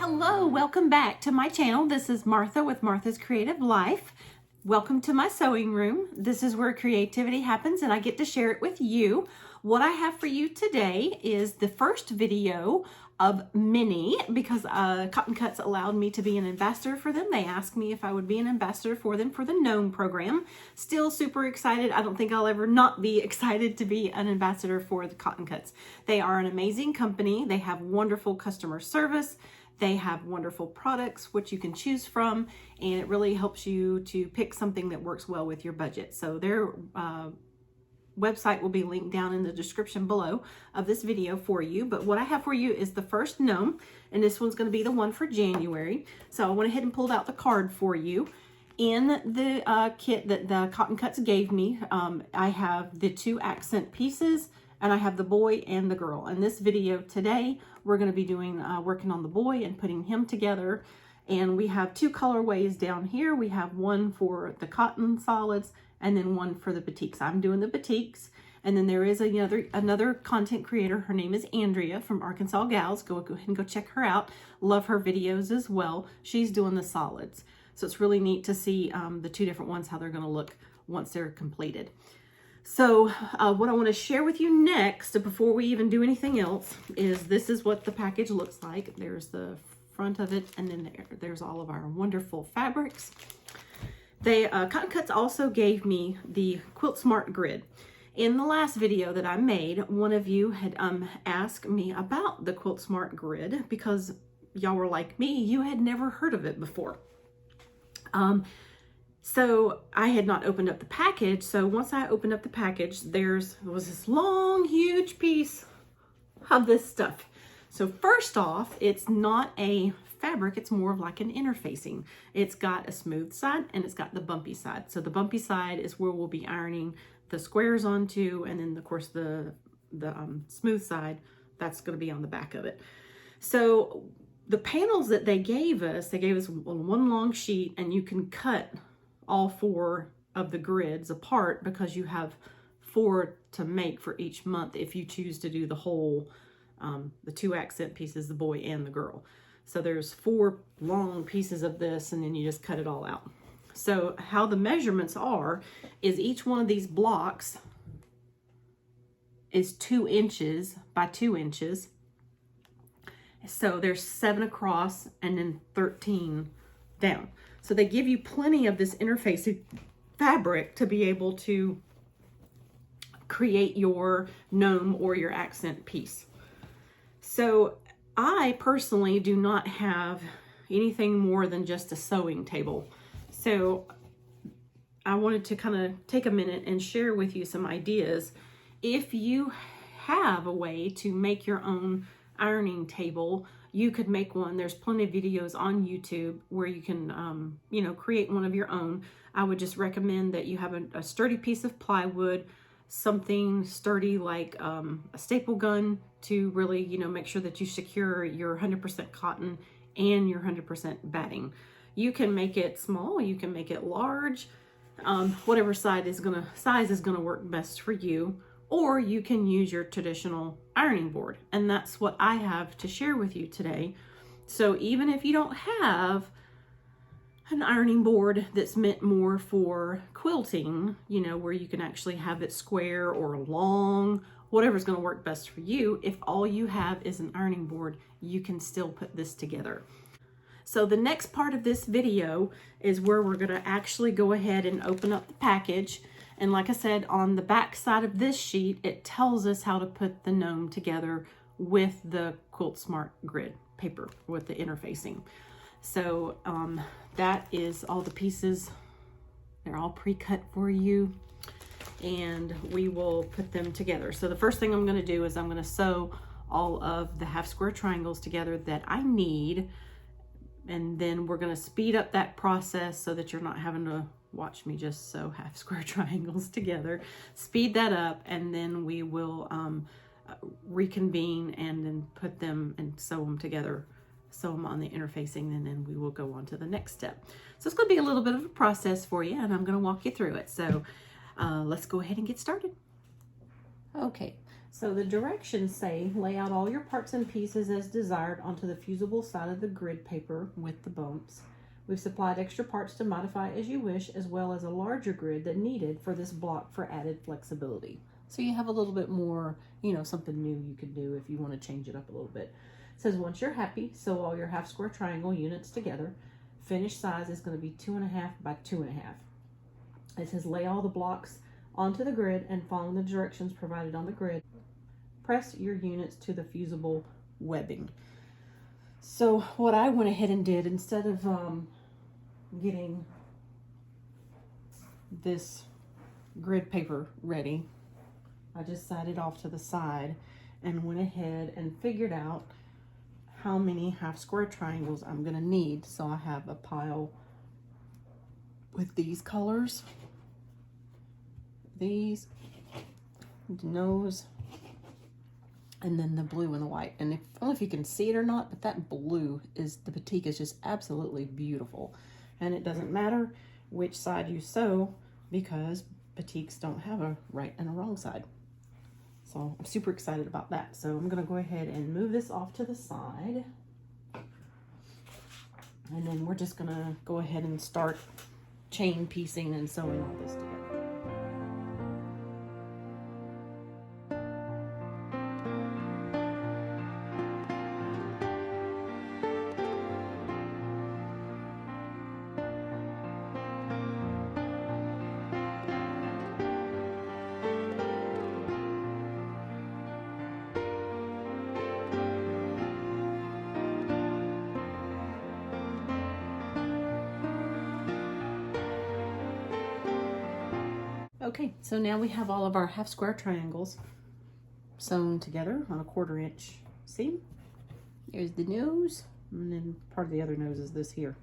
Hello, welcome back to my channel. This is Martha with Martha's Creative Life. Welcome to my sewing room. This is where creativity happens and I get to share it with you. What I have for you today is the first video of many because Cotton Cuts allowed me to be an ambassador for them. They asked me if I would be an ambassador for them for the Gnome program. Still super excited. I don't think I'll ever not be excited to be an ambassador for the Cotton Cuts. They are an amazing company. They have wonderful customer service. They have wonderful products which you can choose from, and it really helps you to pick something that works well with your budget. So their website will be linked down in the description below of this video for you. But what I have for you is the first gnome, and this one's going to be the one for January. So I went ahead and pulled out the card for you. In the kit that the Cotton Cuts gave me, I have the 2 accent pieces, and I have the boy and the girl. In this video today, we're going to be doing working on the boy and putting him together. And we have 2 colorways down here. We have one for the cotton solids and then one for the batiks. I'm doing the batiks. And then there is another content creator. Her name is Andrea from Arkansas Gals. Go ahead and go check her out. Love her videos as well. She's doing the solids. So it's really neat to see the 2 different ones, how they're going to look once they're completed. So what I want to share with you next, before we even do anything else, is this is what the package looks like. There's the front of it, and then there's all of our wonderful fabrics. They Cotton Cuts also gave me the Quilt Smart Grid. In the last video that I made, one of you had asked me about the Quilt Smart Grid because y'all were like me, you had never heard of it before. So I had not opened up the package. So once I opened up the package, there was this long, huge piece of this stuff. So first off, it's not a fabric, it's more of like an interfacing. It's got a smooth side and it's got the bumpy side. So the bumpy side is where we'll be ironing the squares onto, and then of course the smooth side, that's going to be on the back of it. So the panels that they gave us one long sheet, and you can cut all 4 of the grids apart because you have 4 to make for each month if you choose to do the whole, the 2 accent pieces, the boy and the girl. So there's 4 long pieces of this, and then you just cut it all out. So how the measurements are is each one of these blocks is 2 inches by 2 inches. So there's 7 across and then 13 down. So they give you plenty of this interfacing fabric to be able to create your gnome or your accent piece. So I personally do not have anything more than just a sewing table. So I wanted to kind of take a minute and share with you some ideas. If you have a way to make your own ironing table, you could make one. There's plenty of videos on YouTube where you can, create one of your own. I would just recommend that you have a sturdy piece of plywood, something sturdy like a staple gun to really, make sure that you secure your 100% cotton and your 100% batting. You can make it small, you can make it large, whatever size is gonna work best for you. Or you can use your traditional ironing board. And that's what I have to share with you today. So even if you don't have an ironing board that's meant more for quilting, where you can actually have it square or long, whatever's gonna work best for you, if all you have is an ironing board, you can still put this together. So the next part of this video is where we're gonna actually go ahead and open up the package. And like I said, on the back side of this sheet, it tells us how to put the gnome together with the Quilt Smart Grid paper with the interfacing. So that is all the pieces. They're all pre-cut for you, and we will put them together. So the first thing I'm going to do is I'm going to sew all of the half square triangles together that I need, and then we're going to speed up that process so that you're not having to watch me just sew half square triangles together. Speed that up, and then we will reconvene and then put them and sew them together, sew them on the interfacing, and then we will go on to the next step. So it's going to be a little bit of a process for you, and I'm going to walk you through it. So let's go ahead and get started. Okay, So the directions say, lay out all your parts and pieces as desired onto the fusible side of the grid paper with the bumps. We've supplied extra parts to modify as you wish, as well as a larger grid that needed for this block for added flexibility. So you have a little bit more, something new you can do if you want to change it up a little bit. It says, once you're happy, sew all your half square triangle units together. Finished size is going to be 2.5 by 2.5. It says, lay all the blocks onto the grid and follow the directions provided on the grid. Press your units to the fusible webbing. So what I went ahead and did, instead of getting this grid paper ready, I just sat it off to the side and went ahead and figured out how many half square triangles I'm gonna need. So I have a pile with these colors, these, the nose, and then the blue and the white. And I don't know if you can see it or not, but that blue is, the batik is just absolutely beautiful. And it doesn't matter which side you sew, because batiks don't have a right and a wrong side. So I'm super excited about that. So I'm gonna go ahead and move this off to the side. And then we're just gonna go ahead and start chain piecing and sewing all this together. Okay, so now we have all of our half square triangles sewn together on a 1/4 inch seam. There's the nose, and then part of the other nose is this here.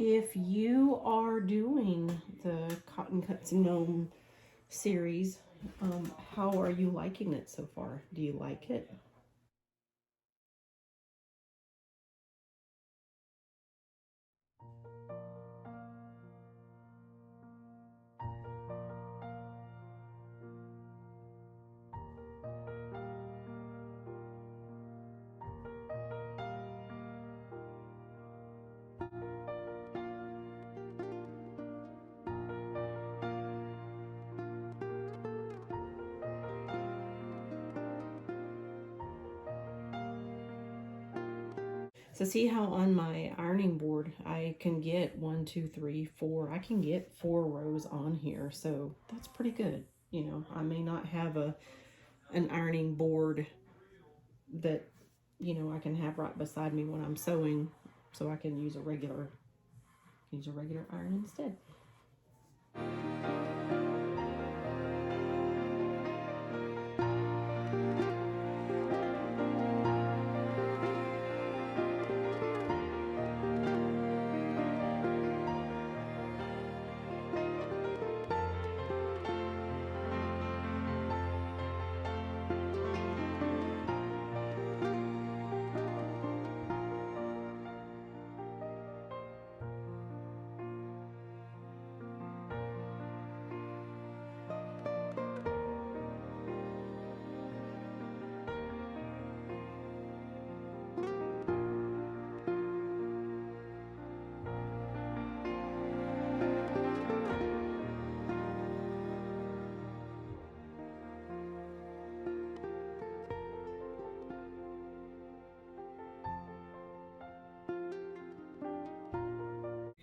If you are doing the Cotton Cuts Gnome series, how are you liking it so far? Do you like it? So see how on my ironing board, I can get 1, 2, 3, 4. I can get 4 rows on here. So that's pretty good. I may not have an ironing board that, I can have right beside me when I'm sewing, so I can use a regular iron instead.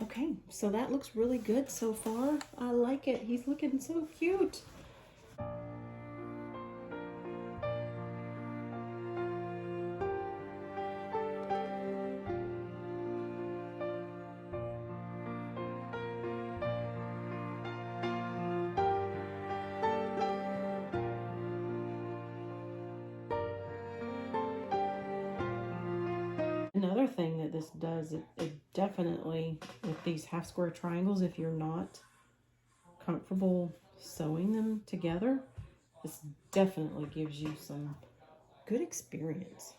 Okay, so that looks really good so far. I like it. He's looking so cute. Another thing that this does, it definitely, with these half square triangles, if you're not comfortable sewing them together, this definitely gives you some good experience.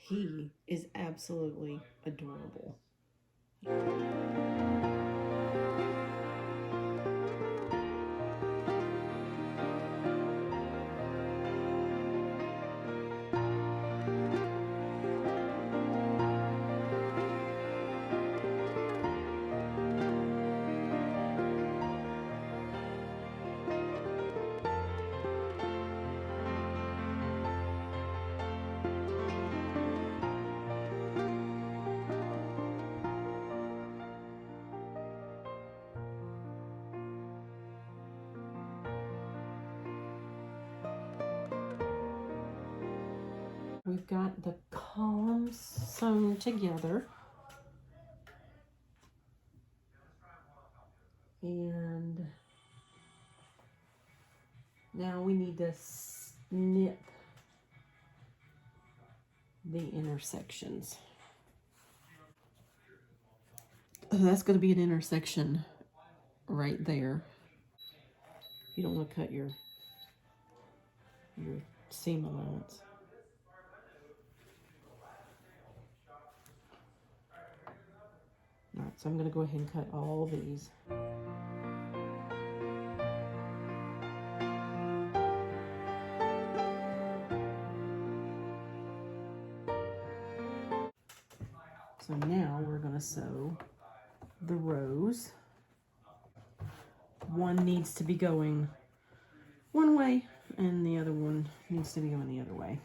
He is absolutely adorable. We've got the columns sewn together. And now we need to snip the intersections. That's going to be an intersection right there. You don't want to cut your seam allowance. All right, so I'm going to go ahead and cut all these. So now we're going to sew the rows. One needs to be going one way and the other one needs to be going the other way.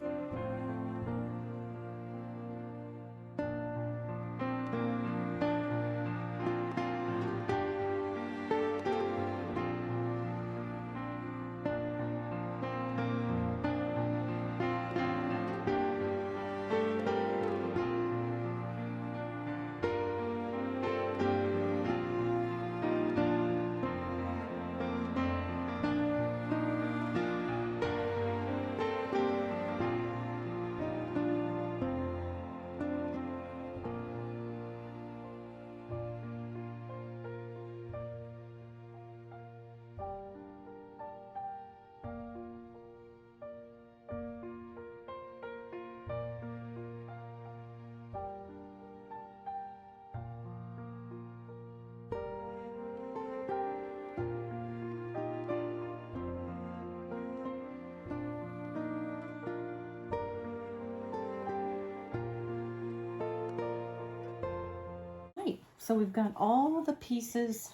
So we've got all the pieces,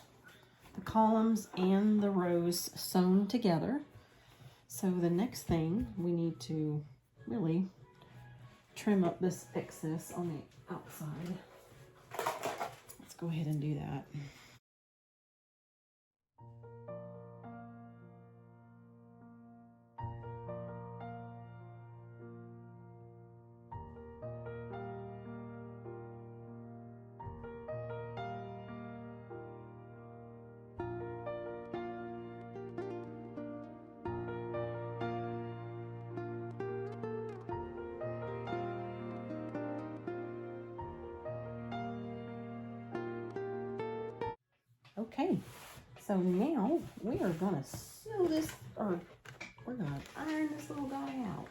the columns and the rows sewn together. So the next thing, we need to really trim up this excess on the outside. Let's go ahead and do that. Okay, so now we are gonna sew this, or we're gonna iron this little guy out.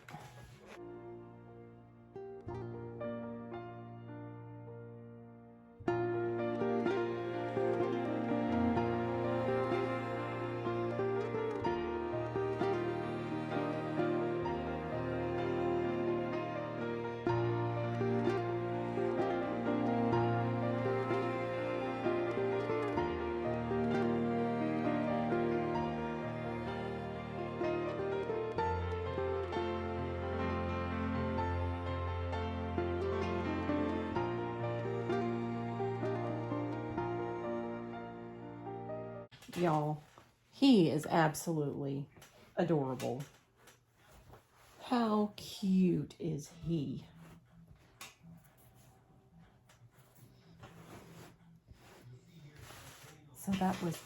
Y'all, he is absolutely adorable. How cute is he? So that was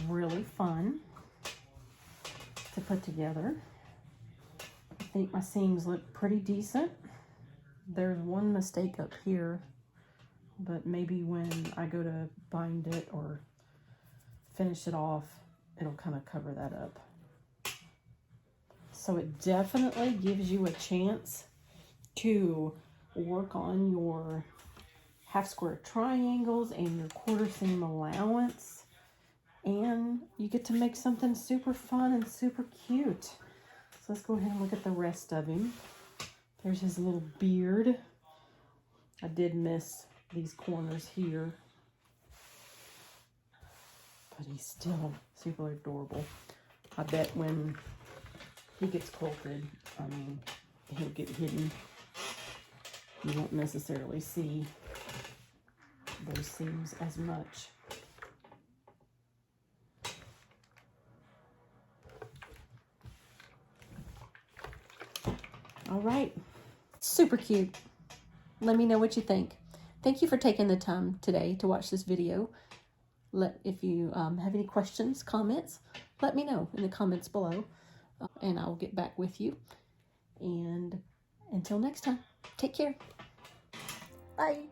really fun to put together. I think my seams look pretty decent. There's one mistake up here, but maybe when I go to bind it or finish it off, it'll kind of cover that up. So it definitely gives you a chance to work on your half square triangles and your quarter seam allowance, and you get to make something super fun and super cute. So let's go ahead and look at the rest of him. There's his little beard. I did miss these corners here, but he's still super adorable. I bet when he gets quilted, I mean, he'll get hidden. You won't necessarily see those seams as much. All right, super cute. Let me know what you think. Thank you for taking the time today to watch this video. If you have any questions, comments, let me know in the comments below, and I will get back with you. And until next time, take care. Bye.